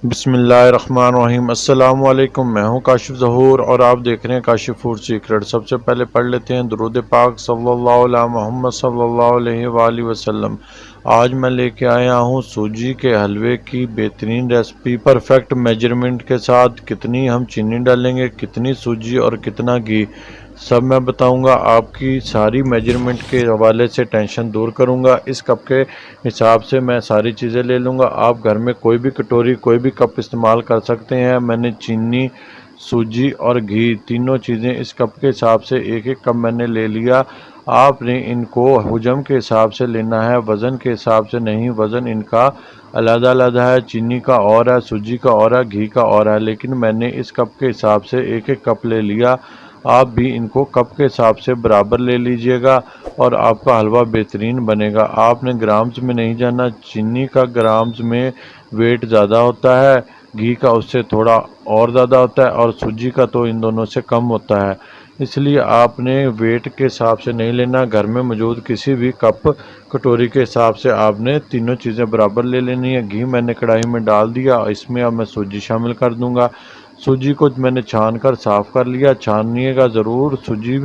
बिस्मिल्लाहिर्रहमानिर्रहीम। अस्सलाम वालेकुम। मैं हूं काशिफ ज़हूर और आप देख रहे हैं काशिफ फूड सीक्रेट। सबसे पहले पढ़ लेते हैं दुरूद पाक सल्लल्लाहु अला मोहम्मद सल्लल्लाहु अलैहि वसल्लम। आज मैं लेके आया हूं सूजी के हलवे की बेहतरीन रेसिपी, परफेक्ट मेजरमेंट के साथ। कितनी हम चीनी डालेंगे, कितनी सूजी और कितना घी, सब मैं बताऊंगा। आपकी सारी मेजरमेंट के हवाले से टेंशन दूर करूंगा। इस कप के हिसाब से मैं सारी चीज़ें ले लूँगा। आप घर में कोई भी कटोरी, कोई भी कप इस्तेमाल कर सकते हैं। मैंने चीनी, सूजी और घी तीनों चीज़ें इस कप के हिसाब से एक एक कप मैंने ले लिया। आपने इनको हुजम के हिसाब से लेना है, वज़न के हिसाब से नहीं। वज़न इनका अलग-अलग है, चीनी का और है, सूजी का और है, घी का और है, लेकिन मैंने इस कप के हिसाब से एक एक कप ले लिया। आप भी इनको कप के हिसाब से बराबर ले लीजिएगा और आपका हलवा बेहतरीन बनेगा। आपने ग्राम्स में नहीं जाना। चीनी का ग्राम्स में वेट ज़्यादा होता है, घी का उससे थोड़ा और ज़्यादा होता है और सूजी का तो इन दोनों से कम होता है। इसलिए आपने वेट के हिसाब से नहीं लेना। घर में मौजूद किसी भी कप कटोरी के हिसाब से आपने तीनों चीज़ें बराबर ले लेनी है। घी मैंने कढ़ाई में डाल दिया, इसमें अब मैं सूजी शामिल कर दूंगा। सूजी को मैंने छान कर साफ़ कर लिया। छानिएगा ज़रूर, सूजी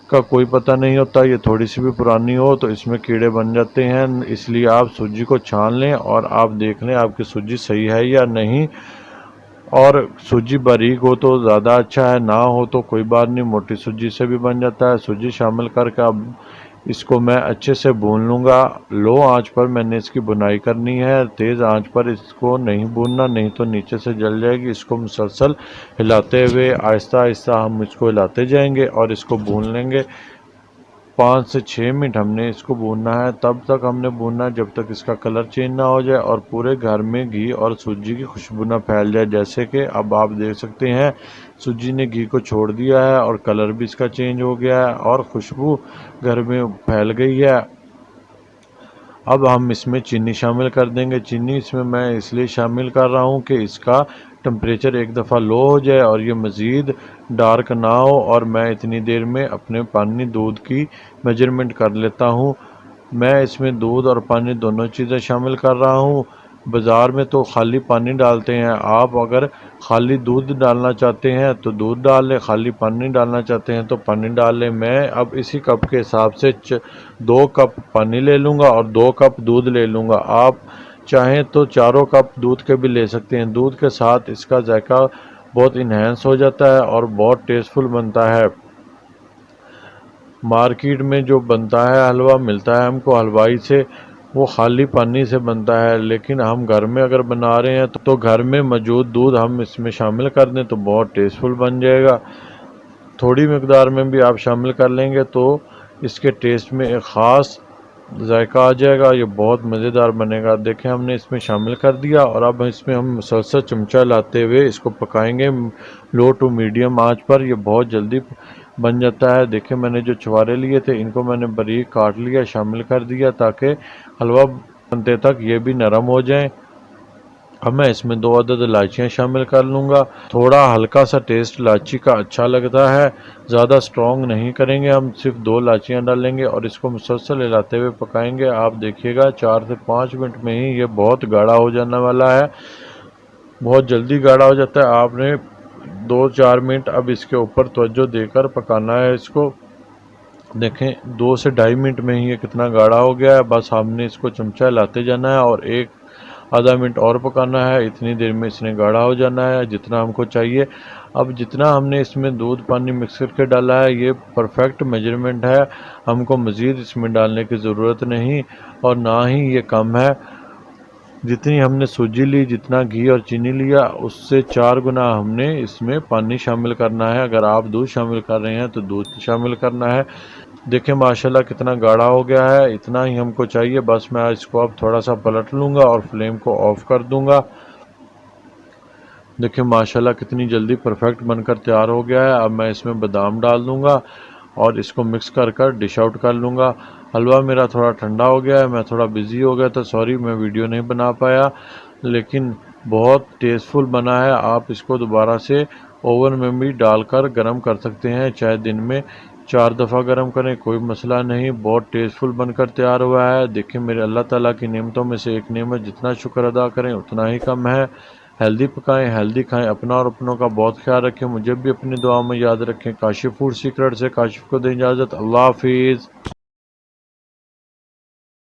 का कोई पता नहीं होता, ये थोड़ी सी भी पुरानी हो तो इसमें कीड़े बन जाते हैं। इसलिए आप सूजी को छान लें और आप देख लें आपकी सूजी सही है या नहीं। और सूजी बारीक हो तो ज़्यादा अच्छा है, ना हो तो कोई बात नहीं, मोटी सूजी से भी बन जाता है। सूजी शामिल करके अब इसको मैं अच्छे से भून लूँगा। लो आंच पर मैंने इसकी भुनाई करनी है, तेज़ आंच पर इसको नहीं भूनना, नहीं तो नीचे से जल जाएगी। इसको मुसलसल हिलाते हुए आहिस्ता आहिस्ता हम इसको हिलाते जाएंगे और इसको भून लेंगे। 5 से 6 मिनट हमने इसको भूनना है। तब तक हमने भूनना है जब तक इसका कलर चेंज ना हो जाए और पूरे घर में घी और सूजी की खुशबू ना फैल जाए। जैसे कि अब आप देख सकते हैं सूजी ने घी को छोड़ दिया है और कलर भी इसका चेंज हो गया है और खुशबू घर में फैल गई है। अब हम इसमें चीनी शामिल कर देंगे। चीनी इसमें मैं इसलिए शामिल कर रहा हूँ कि इसका टेम्परेचर एक दफ़ा लो हो जाए और ये मज़ीद डार्क ना हो। और मैं इतनी देर में अपने पानी दूध की मेजरमेंट कर लेता हूँ। मैं इसमें दूध और पानी दोनों चीज़ें शामिल कर रहा हूँ। बाज़ार में तो खाली पानी डालते हैं, आप अगर खाली दूध डालना चाहते हैं तो दूध डाल लें, खाली पानी डालना चाहते हैं तो पानी डाल लें। मैं अब इसी कप के हिसाब से 2 कप पानी ले लूँगा और 2 कप दूध ले लूँगा। आप चाहें तो चारों कप दूध के भी ले सकते हैं। दूध के साथ इसका जायका बहुत इन्हेंस हो जाता है और बहुत टेस्टफुल बनता है। मार्केट में जो बनता है हलवा मिलता है हमको हलवाई से, वो खाली पानी से बनता है, लेकिन हम घर में अगर बना रहे हैं तो घर में मौजूद दूध हम इसमें शामिल कर दें तो बहुत टेस्टफुल बन जाएगा। थोड़ी मकदार में भी आप शामिल कर लेंगे तो इसके टेस्ट में एक ख़ास जायका आ जाएगा, ये बहुत मज़ेदार बनेगा। देखें हमने इसमें शामिल कर दिया और अब इसमें हम मुसलसल चमचा लाते हुए इसको पकाएंगे लो टू मीडियम आंच पर। ये बहुत जल्दी बन जाता है। देखें मैंने जो छुहारे लिए थे इनको मैंने बारीक काट लिया, शामिल कर दिया ताकि हलवा बनते तक ये भी नरम हो जाए। अब मैं इसमें 2 अदद इलायचियाँ शामिल कर लूँगा। थोड़ा हल्का सा टेस्ट इलायची का अच्छा लगता है, ज़्यादा स्ट्रॉन्ग नहीं करेंगे, हम सिर्फ 2 इलायचियाँ डालेंगे और इसको मुसलसल हिलाते हुए पकाएंगे। आप देखिएगा 4 से 5 मिनट में ही ये बहुत गाढ़ा हो जाने वाला है, बहुत जल्दी गाढ़ा हो जाता है। आपने 2-4 मिनट अब इसके ऊपर तवज्जो देकर पकाना है इसको। देखें 2 से ढाई मिनट में ही ये कितना गाढ़ा हो गया है। बस हमने इसको चमचा हिलाते जाना है और एक आधा मिनट और पकाना है। इतनी देर में इसने गाढ़ा हो जाना है जितना हमको चाहिए। अब जितना हमने इसमें दूध पानी मिक्स करके डाला है ये परफेक्ट मेजरमेंट है, हमको मज़ीद इसमें डालने की ज़रूरत नहीं और ना ही ये कम है। जितनी हमने सूजी ली, जितना घी और चीनी लिया, उससे 4 गुना हमने इसमें पानी शामिल करना है। अगर आप दूध शामिल कर रहे हैं तो दूध शामिल करना है। देखें माशाल्लाह कितना गाढ़ा हो गया है, इतना ही हमको चाहिए। बस मैं इसको अब थोड़ा सा पलट लूँगा और फ्लेम को ऑफ कर दूँगा। देखिए माशाल्लाह कितनी जल्दी परफेक्ट बनकर तैयार हो गया है। अब मैं इसमें बादाम डाल दूँगा और इसको मिक्स कर डिश आउट कर लूँगा। हलवा मेरा थोड़ा ठंडा हो गया है, मैं थोड़ा बिज़ी हो गया था, सॉरी मैं वीडियो नहीं बना पाया, लेकिन बहुत टेस्टफुल बना है। आप इसको दोबारा से ओवन में भी डालकर गर्म कर सकते हैं, चाहे दिन में 4 दफ़ा गर्म करें कोई मसला नहीं। बहुत टेस्टफुल बनकर तैयार हुआ है। देखिए मेरे अल्लाह ताला की नेमतों में से एक नेमत, जितना शुक्र अदा करें उतना ही कम है। हेल्दी पकाएं, हेल्दी खाएं, अपना और अपनों का बहुत ख्याल रखें। मुझे भी अपनी दुआ में याद रखें। काशिफ फूड सीक्रेट से काशिफ को दें इजाज़त। अल्लाह हाफिज़।